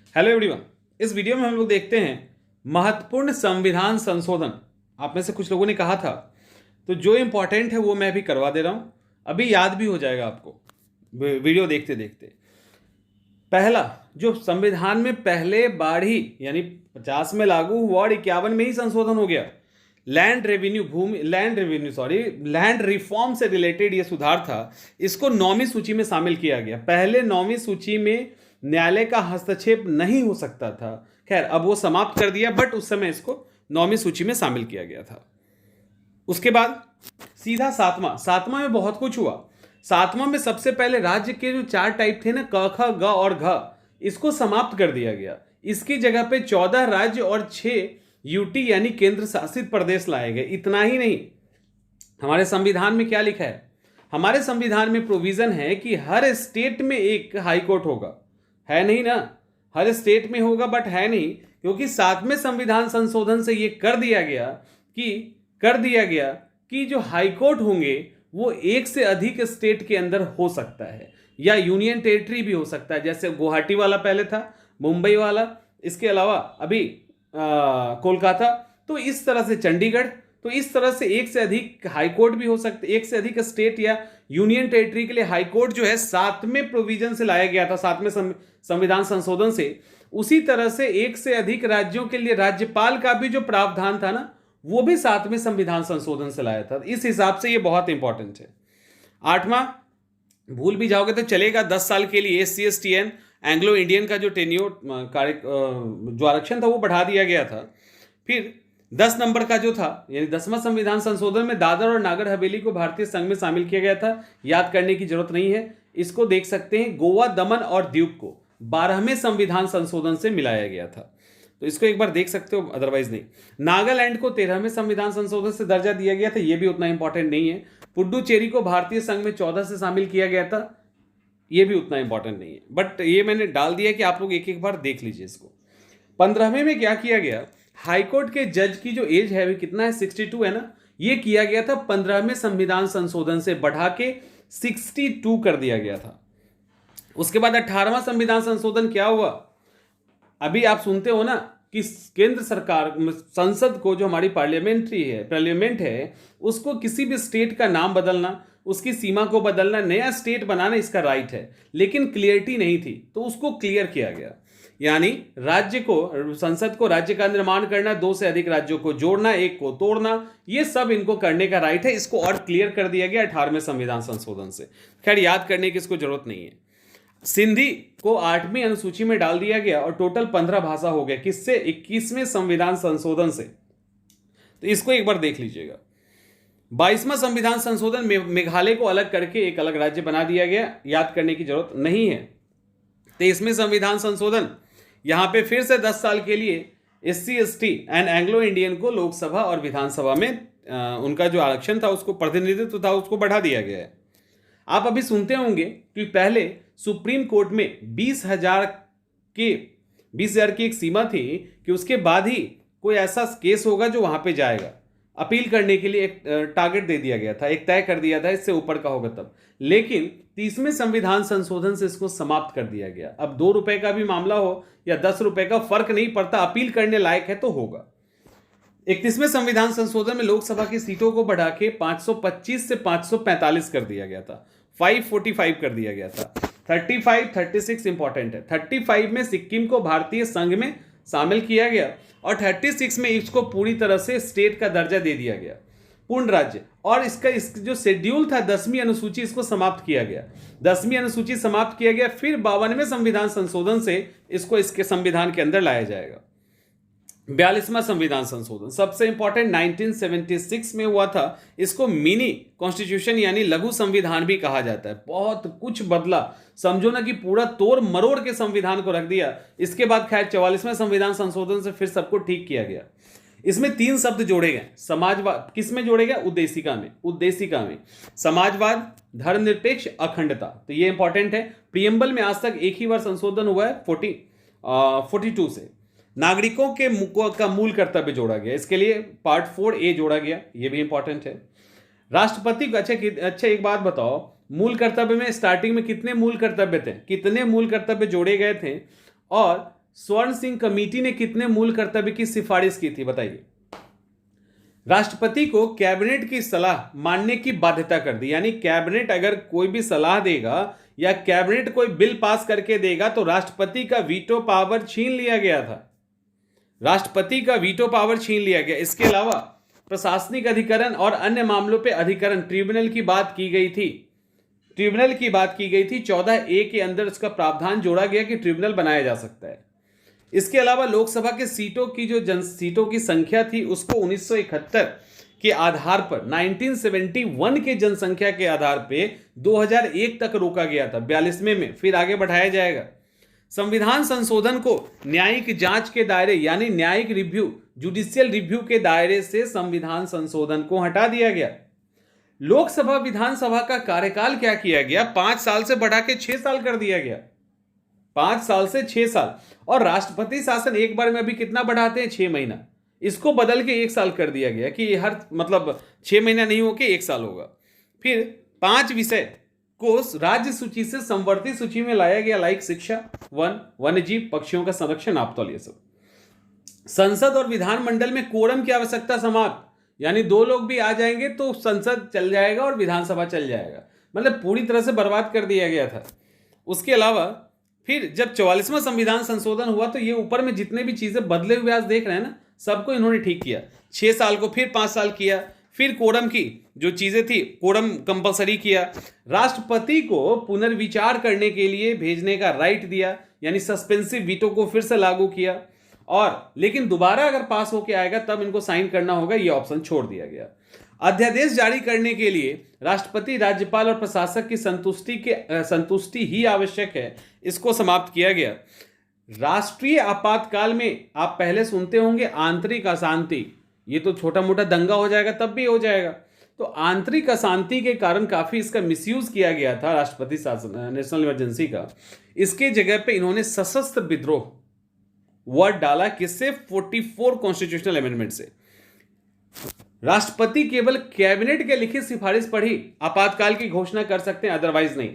Hello everyone. इस video में हम लोग देखते हैं महत्वपूर्ण संविधान संशोधन। आप में से कुछ लोगों ने कहा था, तो जो इंपॉर्टेंट है वो मैं भी करवा दे रहा हूं, अभी याद भी हो जाएगा आपको वीडियो देखते देखते। पहला, जो संविधान में पहले बार ही यानी 50 में लागू हुआ और 51 में ही संशोधन हो गया, लैंड रिफॉर्म से रिलेटेड ये सुधार था। इसको 9वीं सूची में शामिल किया गया। पहले 9वीं सूची में न्यायालय का हस्तक्षेप नहीं हो सकता था, खैर अब वो समाप्त कर दिया, बट उस समय इसको 9वीं सूची में शामिल किया गया था। उसके बाद सीधा सातवां में बहुत कुछ हुआ। सातवां में सबसे पहले राज्य के जो 4 टाइप थे ना, क ख ग और घ, इसको समाप्त कर दिया गया। इसकी जगह पे 14 राज्य और 6 यूटी यानी केंद्र शासित प्रदेश लाए गए। इतना ही नहीं, हमारे संविधान में क्या लिखा है? हमारे संविधान में प्रोविजन है कि हर स्टेट में एक हाई कोर्ट होगा। है नहीं ना, हर स्टेट में होगा, बट है नहीं, क्योंकि 7वें संविधान संशोधन से यह कर दिया गया कि जो हाई कोर्ट होंगे वो एक से अधिक स्टेट के अंदर हो सकता है, या यूनियन टेरिटरी भी हो सकता है। जैसे गुवाहाटी वाला पहले था, मुंबई वाला, इसके अलावा अभी कोलकाता, तो इस तरह से चंडीगढ़, तो इस तरह से एक से अधिक हाई कोर्ट भी हो सकते, एक से अधिक स्टेट या यूनियन टेरिटरी के लिए हाई कोर्ट जो है 7वें प्रोविजन से लाया गया था, 7वें संविधान संशोधन से। उसी तरह से एक से अधिक राज्यों के लिए राज्यपाल का भी जो प्रावधान था ना, वो भी 7वें संविधान संशोधन से लाया था। इस हिसाब से ये बहुत इंपॉर्टेंट है। 8वां, भूल भी जाओगे तो चलेगा, 10 साल के लिए SC ST and Anglo Indian का जो टेन्योर जो आरक्षण था वो बढ़ा दिया गया था। फिर 10 नंबर का जो था यानी 10वां संविधान संशोधन में दादर और नागर हवेली को भारतीय संघ में शामिल किया गया था। याद करने की जरूरत नहीं है, इसको देख सकते हैं। गोवा, दमन और दीव को 12वें संविधान संशोधन से मिलाया गया था, तो इसको एक बार देख सकते हो, अदरवाइज नहीं। नागालैंड को 13वें संविधान संशोधन से दर्जा दिया गया था, यह भी उतना इंपॉर्टेंट नहीं है। पुडुचेरी को भारतीय संघ में 14 से शामिल किया गया था, यह भी उतना इंपॉर्टेंट नहीं है, बट ये मैंने डाल दिया कि आप लोग एक एक बार देख लीजिए इसको। 15वें में क्या किया गया? हाईकोर्ट के जज की जो एज है वो कितना है? 62 है ना। ये किया गया था 15वें संविधान संशोधन से बढ़ा के 62 कर दिया गया था। उसके बाद 18वां संविधान संशोधन क्या हुआ? अभी आप सुनते हो ना कि केंद्र सरकार, संसद को, जो हमारी पार्लियामेंट है, उसको किसी भी स्टेट का नाम बदलना, उसकी सीमा को बदलना, नया स्टेट बनाना, इसका राइट है, लेकिन क्लियरिटी नहीं थी, तो उसको क्लियर किया गया। यानी संसद को राज्य का निर्माण करना, 2 से अधिक राज्यों को जोड़ना, एक को तोड़ना, ये सब इनको करने का राइट है। इसको और क्लियर कर दिया गया 18वें संविधान संशोधन से। खैर याद करने की इसको जरूरत नहीं है। सिंधी को 8वीं अनुसूची में डाल दिया गया और टोटल 15 भाषा हो गया। किससे? 21वें संविधान संशोधन से। तो इसको एक बार देख लीजिएगा। 22वां संविधान संशोधन में मेघालय को अलग करके एक अलग राज्य बना दिया गया, याद करने की जरूरत नहीं है। 23वें संविधान संशोधन, यहां पे फिर से 10 साल के लिए SC ST and Anglo Indian को लोकसभा और विधानसभा में उनका जो आरक्षण था, उसको प्रतिनिधित्व था, उसको बढ़ा दिया गया है। आप अभी सुनते होंगे कि पहले सुप्रीम कोर्ट में 20,000 की एक सीमा थी कि उसके बाद ही कोई ऐसा केस होगा जो वहां पे जाएगा। अपील करने के लिए एक टारगेट दे दिया गया था, एक तय कर दिया था, इससे ऊपर का होगा तब। लेकिन 30वें संविधान संशोधन से इसको समाप्त कर दिया गया। अब 2 रुपए का भी मामला हो या 10 रुपए का, फर्क नहीं पड़ता, अपील करने लायक है तो होगा। 31वें संविधान संशोधन में लोकसभा की सीटों को बढ़ा के 525 से 545 कर दिया गया था, 545 कर दिया गया था। 35, 36 इंपॉर्टेंट है। 35 में सिक्किम को भारतीय संघ में शामिल किया गया और 36 में इसको पूरी तरह से स्टेट का दर्जा दे दिया गया, पूर्ण राज्य। और इसका जो शेड्यूल था 10वीं अनुसूची, इसको समाप्त किया गया। 10वीं अनुसूची समाप्त किया गया, फिर 52वें संविधान संशोधन से इसको इसके संविधान के अंदर लाया जाएगा। 42वां संविधान संशोधन सबसे इंपॉर्टेंट 1976 में हुआ था। इसको मिनी कॉन्स्टिट्यूशन यानी लघु संविधान भी कहा जाता है। बहुत कुछ बदला, समझो ना कि पूरा तोड़ मरोड़ के संविधान को रख दिया। इसके बाद खैर 44वें संविधान संशोधन से फिर सबको ठीक किया गया। इसमें 3 शब्द जोड़े गए। समाजवाद किस में जोड़े गए? उद्देशिका में समाजवाद, धर्मनिरपेक्ष, अखंडता। तो ये इंपॉर्टेंट है। प्रियम्बल में आज तक एक ही बार संशोधन हुआ है 42 से। नागरिकों का मूल कर्तव्य जोड़ा गया, इसके लिए पार्ट 4A जोड़ा गया, ये भी इंपॉर्टेंट है। राष्ट्रपति को अच्छा एक बात बताओ, मूल कर्तव्य में स्टार्टिंग में कितने मूल कर्तव्य थे? कितने मूल कर्तव्य जोड़े गए थे? और स्वर्ण सिंह कमेटी ने कितने मूल कर्तव्य की सिफारिश की थी, बताइए। राष्ट्रपति को कैबिनेट की सलाह मानने की बाध्यता कर दी, यानी कैबिनेट अगर कोई भी सलाह देगा या कैबिनेट कोई बिल पास करके देगा तो राष्ट्रपति का वीटो पावर छीन लिया गया था। राष्ट्रपति का वीटो पावर छीन लिया गया। इसके अलावा प्रशासनिक अधिकरण और अन्य मामलों पे अधिकरण ट्रिब्यूनल की बात की गई थी। ट्रिब्यूनल की बात की गई थी 14A के अंदर उसका प्रावधान जोड़ा गया कि ट्रिब्यूनल बनाया जा सकता है। इसके अलावा लोकसभा के सीटों की जो सीटों की संख्या थी उसको 1971 के आधार पर 1971 के जनसंख्या के आधार पे 2001 तक रोका गया था, 42वें में फिर आगे बढ़ाया जाएगा। संविधान संशोधन को न्यायिक जांच के दायरे यानी न्यायिक रिव्यू जुडिशियल रिव्यू के दायरे से संविधान संशोधन को हटा दिया गया। लोकसभा विधानसभा का कार्यकाल क्या किया गया, 5 साल से बढ़ा के 6 साल कर दिया गया, 5 साल से 6 साल। और राष्ट्रपति शासन एक बार में अभी कितना बढ़ाते हैं, 6 महीना, इसको बदल के 1 साल कर दिया गया कि हर मतलब 6 महीना नहीं होके 1 साल होगा। फिर 5 विषय को राज्य सूची से संवर्ती सूची में लाया गया, लाइक शिक्षा, वन, वन्यजीव, पक्षियों का संरक्षण, आपतौल, ये सब। संसद और विधानमंडल में कोरम की आवश्यकता समाप्त, यानी 2 लोग भी आ जाएंगे तो संसद चल जाएगा और विधानसभा चल जाएगा, मतलब पूरी तरह से बर्बाद कर दिया गया था। उसके अलावा फिर जब 44वां संविधान संशोधन हुआ तो ये ऊपर में जितने भी चीजें बदले हुए आज देख रहे हैं ना, सबको इन्होंने ठीक किया। 6 साल को फिर 5 साल किया, फिर कोरम की जो चीजें थी कोरम कंपलसरी किया, राष्ट्रपति को पुनर्विचार करने के लिए भेजने का राइट दिया, यानी सस्पेंसिव वीटो को फिर से लागू किया, और लेकिन दोबारा अगर पास होके आएगा तब इनको साइन करना होगा, ये ऑप्शन छोड़ दिया गया। अध्यादेश जारी करने के लिए राष्ट्रपति, राज्यपाल और प्रशासक की संतुष्टि ही आवश्यक है, इसको समाप्त किया गया। राष्ट्रीय आपातकाल में आप पहले सुनते होंगे आंतरिक अशांति, ये तो छोटा मोटा दंगा हो जाएगा तब भी हो जाएगा, तो आंतरिक अशांति के कारण काफी इसका मिसयूज किया गया था राष्ट्रपति शासन नेशनल इमरजेंसी का। इसके जगह पे इन्होंने सशस्त्र विद्रोह वर्ड डाला, किससे, 44 कॉन्स्टिट्यूशनल अमेंडमेंट से। राष्ट्रपति केवल कैबिनेट के लिखित सिफारिश पर ही आपातकाल की घोषणा कर सकते हैं, अदरवाइज नहीं।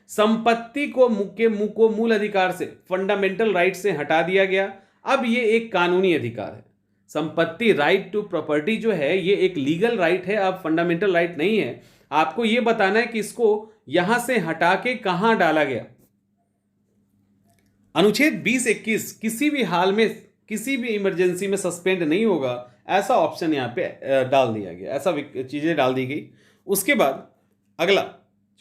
संपत्ति को मूल अधिकार से, फंडामेंटल राइट से हटा दिया गया, अब ये एक कानूनी अधिकार है। संपत्ति, राइट टू प्रॉपर्टी जो है ये एक लीगल राइट है, अब फंडामेंटल राइट नहीं है। आपको ये बताना है कि इसको यहां से हटा के कहां डाला गया। अनुच्छेद 20-21 किसी भी हाल में किसी भी इमरजेंसी में सस्पेंड नहीं होगा, ऐसा ऑप्शन यहां पे डाल दिया गया, ऐसा चीजें डाल दी गई। उसके बाद अगला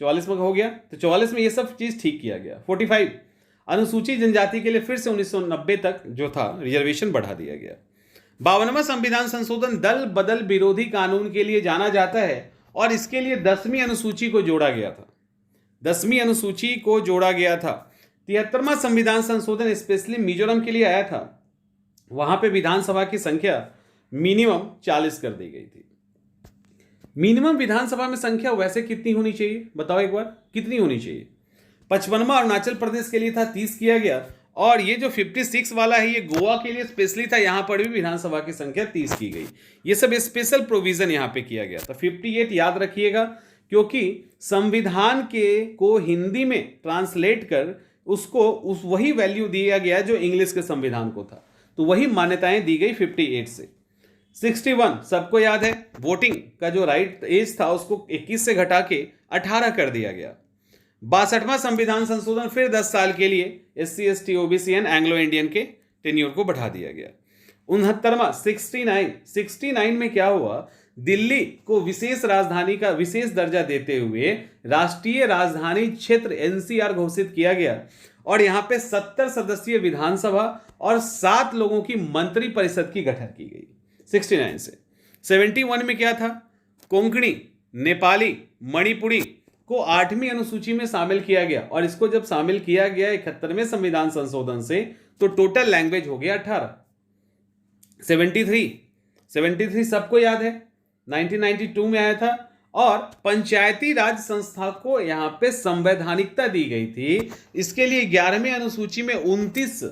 44 में हो गया, तो 44 में ये सब चीज ठीक किया गया। 45 अनुसूचित जनजाति के लिए फिर से 1990 तक जो था रिजर्वेशन बढ़ा दिया गया। 52वां संविधान संशोधन दल बदल विरोधी कानून के लिए जाना जाता है और इसके लिए 10वीं अनुसूची को जोड़ा गया था, 10वीं अनुसूची को जोड़ा गया था। 73वां संविधान संशोधन स्पेशली मिजोरम के लिए आया था, वहां पे विधानसभा की संख्या मिनिमम 40 कर दी गई थी। मिनिमम विधानसभा में संख्या वैसे कितनी होनी चाहिए, बताओ एक बार, कितनी होनी चाहिए? 55वां अरुणाचल प्रदेश के लिए था, 30 किया गया, और ये जो 56 वाला है ये गोवा के लिए स्पेशली था, यहां पर भी विधानसभा की संख्या 30 की गई। ये सब स्पेशल प्रोविजन यहां पे किया गया था। 58 याद रखिएगा, क्योंकि संविधान के को हिंदी में ट्रांसलेट कर उसको वही वैल्यू दिया गया जो इंग्लिश के संविधान को था, तो वही मान्यताएं दी गई 58 से। 61 सबको याद है, वोटिंग का जो राइट एज था उसको 21 से घटा के 18 कर दिया गया। 62वां संविधान संशोधन फिर 10 साल के लिए SC ST OBC and Anglo Indian के टेन्योर को बढ़ा दिया गया। 69वां 69 में क्या हुआ, दिल्ली को विशेष राजधानी का विशेष दर्जा देते हुए राष्ट्रीय राजधानी क्षेत्र NCR घोषित किया गया, और यहां पे 70 सदस्यीय विधानसभा और 7 लोगों की मंत्री परिषद की गठन की गई 69 से। 71 में क्या था, कोंकणी, नेपाली, मणिपुरी को 8वीं अनुसूची में शामिल किया गया, और इसको जब शामिल किया गया 71वें संविधान संशोधन से तो टोटल लैंग्वेज हो गया 18। 73 सबको याद है, 1992 में आया था, और पंचायती राज संस्था को यहां पे संवैधानिकता दी गई थी। इसके लिए 11वीं अनुसूची में 29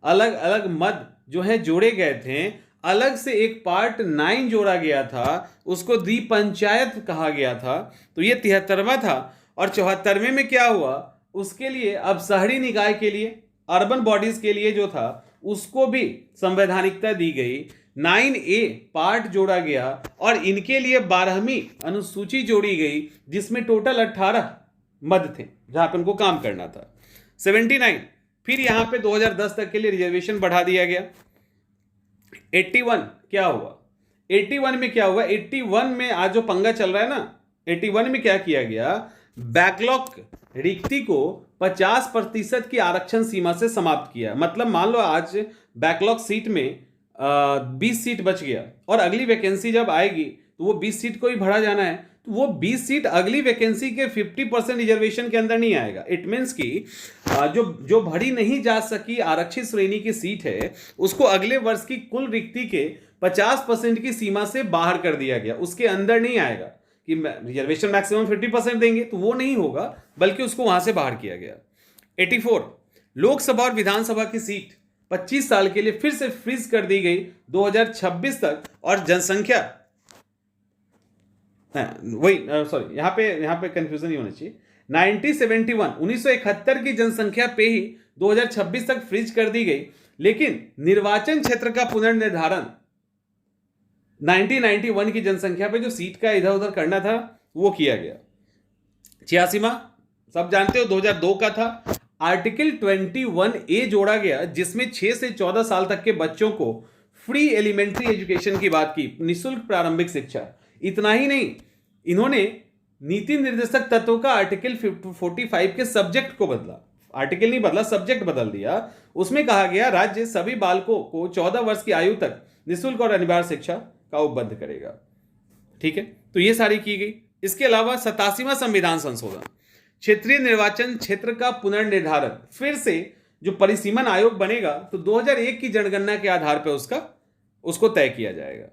अलग अलग मद जो है जोड़े गए थे, अलग से एक पार्ट 9 जोड़ा गया था, उसको द्विपंचायत कहा गया था, तो ये 73वां था। और 74वें में क्या हुआ, उसके लिए अब शहरी निकाय के लिए, अर्बन बॉडीज के लिए जो था उसको भी संवैधानिकता दी गई। 9A पार्ट जोड़ा गया और इनके लिए 12वीं अनुसूची जोड़ी गई, जिसमें टोटल 18 मद थे जहां पर उनको काम करना था। 79 फिर यहां पे 2010 तक के लिए रिजर्वेशन बढ़ा दिया गया। 81 क्या हुआ? 81 में क्या हुआ? 81 में आज जो पंगा चल रहा है ना, 81 में क्या किया गया? बैकलॉग रिक्ति को 50% की आरक्षण सीमा से समाप्त किया। मतलब मान लो आज बैकलॉग सीट में 20 सीट बच गया और अगली वैकेंसी जब आएगी तो वो 20 सीट को ही भरा जाना है, तो वो 20 सीट अगली वैकेंसी के 50% रिजर्वेशन के अंदर नहीं आएगा। इट मीन्स कि जो भरी नहीं जा सकी आरक्षित श्रेणी की सीट है, उसको अगले वर्ष की कुल रिक्ति के 50% की सीमा से बाहर कर दिया गया, उसके अंदर नहीं आएगा कि रिजर्वेशन मैक्सिमम 50% देंगे, तो वो नहीं होगा, बल्कि उसको वहां से बाहर किया गया। 84 लोकसभा और विधानसभा की सीट 25 साल के लिए फिर से फ्रीज कर दी गई 2026 तक। और जनसंख्या सॉरी यहां पे कंफ्यूजन नहीं होना चाहिए। 1971 की जनसंख्या पे ही 2026 तक फ्रीज कर दी गई, लेकिन निर्वाचन क्षेत्र का पुनर्निर्धारण 1991 की जनसंख्या पे जो सीट का इधर उधर करना था वो किया गया। 86वां सब जानते हो 2002 का था। आर्टिकल 21A जोड़ा गया, जिसमें 6 से 14 साल तक के बच्चों को फ्री एलिमेंट्री एजुकेशन की बात की, निःशुल्क प्रारंभिक शिक्षा। इतना ही नहीं, इन्होंने नीति निर्देशक तत्वों का आर्टिकल 45 के सब्जेक्ट को बदला। आर्टिकल नहीं बदला, सब्जेक्ट बदल दिया। उसमें कहा गया राज्य सभी बालकों को 14 वर्ष की आयु तक निःशुल्क और अनिवार्य शिक्षा का उपलब्ध करेगा। ठीक है, तो ये सारी की गई। इसके अलावा 87वां संविधान संशोधन, क्षेत्रीय निर्वाचन क्षेत्र का पुनर्निर्धारण। फिर से जो परिसीमन आयोग बनेगा तो 2001 की जनगणना के आधार पर उसको तय किया जाएगा।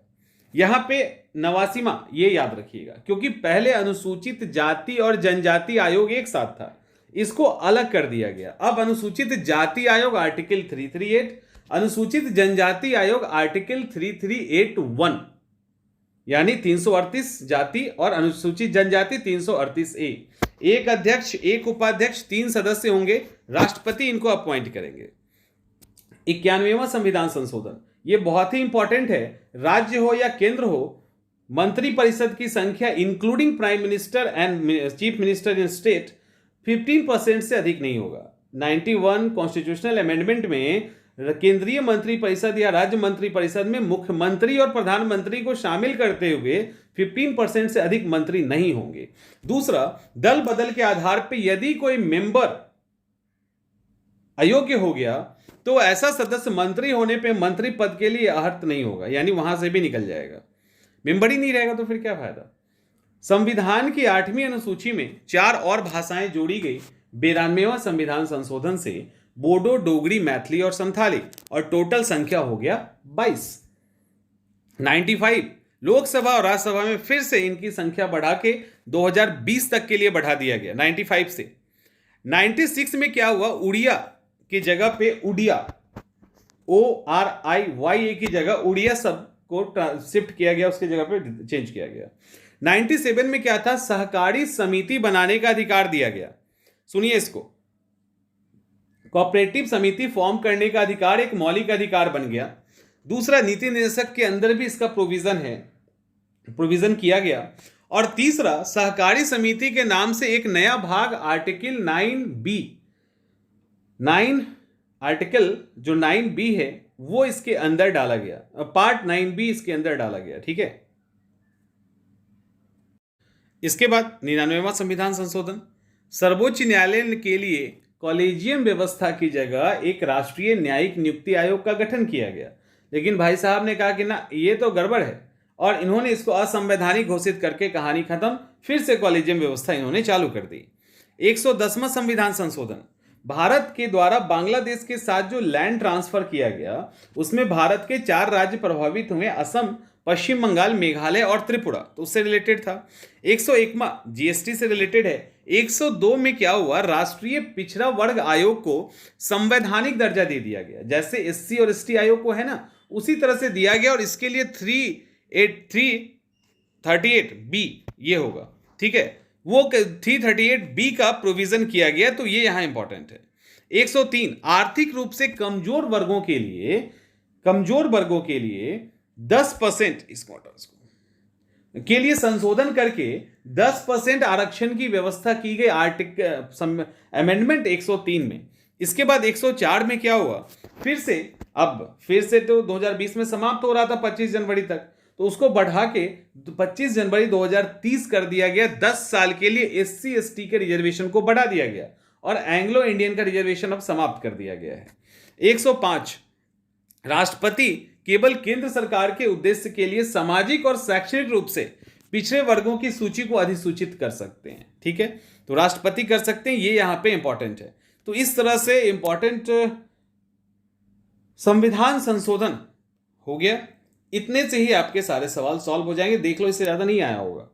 यहां पे 89वां, ये याद रखिएगा, क्योंकि पहले अनुसूचित जाति और जनजाति आयोग एक साथ था, इसको अलग कर दिया गया। अब अनुसूचित जाति आयोग आर्टिकल 338, अनुसूचित जनजाति आयोग आर्टिकल 3381, यानी 338 जाति और अनुसूचित जनजाति 338A। एक अध्यक्ष, एक उपाध्यक्ष, 3 सदस्य होंगे, राष्ट्रपति इनको अपॉइंट करेंगे। 91वां संविधान संशोधन, ये बहुत ही इंपॉर्टेंट है। राज्य हो या केंद्र हो, मंत्री परिषद की संख्या including prime minister and chief minister in state 15% से अधिक नहीं होगा। 91 कॉन्स्टिट्यूशनल अमेंडमेंट में केंद्रीय मंत्री परिषद या राज्य मंत्री परिषद में मुख्यमंत्री और प्रधानमंत्री को शामिल करते हुए 15% से अधिक मंत्री नहीं होंगे। दूसरा, दल बदल के आधार पर यदि कोई मेंबर अयोग्य हो गया तो ऐसा सदस्य मंत्री होने पे मंत्री पद के लिए अर्हत नहीं होगा, यानी वहां से भी निकल जाएगा। मेंबर ही नहीं रहेगा तो फिर क्या फायदा। संविधान की 8वीं अनुसूची में 4 और भाषाएं जोड़ी गई 92वां संविधान संशोधन से, बोडो, डोगरी, मैथिली और संथाली, और टोटल संख्या हो गया 22। 95 लोकसभा और राज्यसभा में फिर से इनकी संख्या बढ़ा के 2020 तक के लिए बढ़ा दिया गया 95 से। 96 में क्या हुआ? उड़िया की जगह पे उड़िया, ORIYA की जगह उड़िया शब्द को शिफ्ट किया गया, उसकी जगह पे चेंज किया गया। 97 में क्या था? सहकारी समिति बनाने का अधिकार दिया गया। सुनिए इसको, कोऑपरेटिव समिति फॉर्म करने का अधिकार एक मौलिक अधिकार बन गया। दूसरा, नीति निर्देशक के अंदर भी इसका प्रोविजन किया गया। और तीसरा, सहकारी समिति के नाम से एक नया भाग आर्टिकल 9B, आर्टिकल जो 9B है वो इसके अंदर डाला गया, पार्ट 9B इसके अंदर डाला गया। ठीक है, इसके बाद 99वां संविधान संशोधन, सर्वोच्च न्यायालय के लिए कॉलेजियम व्यवस्था की जगह एक राष्ट्रीय न्यायिक नियुक्ति आयोग का गठन किया गया। लेकिन भाई साहब ने कहा कि ना, ये तो गड़बड़ है, और इन्होंने इसको असंवैधानिक घोषित करके कहानी खत्म। फिर से कॉलेजियम व्यवस्था इन्होंने चालू कर दी। 110वां संविधान संशोधन, भारत के द्वारा बांग्लादेश के साथ जो लैंड ट्रांसफर किया गया उसमें भारत के 4 राज्य प्रभावित हुए, असम, पश्चिम बंगाल, मेघालय और त्रिपुरा, तो उससे रिलेटेड था। 101वां जीएसटी से रिलेटेड है। 102 में क्या हुआ? राष्ट्रीय पिछड़ा वर्ग आयोग को संवैधानिक दर्जा दे दिया गया, जैसे एससी और एसटी आयोग को है ना, उसी तरह से दिया गया। और इसके लिए 338B ये होगा। ठीक है, वो 338B का प्रोविजन किया गया, तो ये यहां इंपॉर्टेंट है। 103 आर्थिक रूप से कमजोर वर्गों के लिए 10% के लिए संशोधन करके 10% आरक्षण की व्यवस्था की गई आर्टिकल अमेंडमेंट 103 में। इसके बाद 104 में क्या हुआ, फिर से तो 2020 में समाप्त हो रहा था 25 जनवरी तक, तो उसको बढ़ा के 25 जनवरी 2030 कर दिया गया। 10 साल के लिए एससी एसटी के रिजर्वेशन को बढ़ा दिया गया और एंग्लो इंडियन का रिजर्वेशन अब समाप्त कर दिया गया है। 105 राष्ट्रपति केवल केंद्र सरकार के उद्देश्य के लिए सामाजिक और शैक्षणिक रूप से पिछड़े वर्गों की सूची को अधिसूचित कर सकते हैं। ठीक है, तो राष्ट्रपति कर सकते हैं, ये यहां पे इंपॉर्टेंट है। तो इस तरह से इंपॉर्टेंट संविधान संशोधन हो गया। इतने से ही आपके सारे सवाल सॉल्व हो जाएंगे, देख लो, इससे ज्यादा नहीं आया होगा।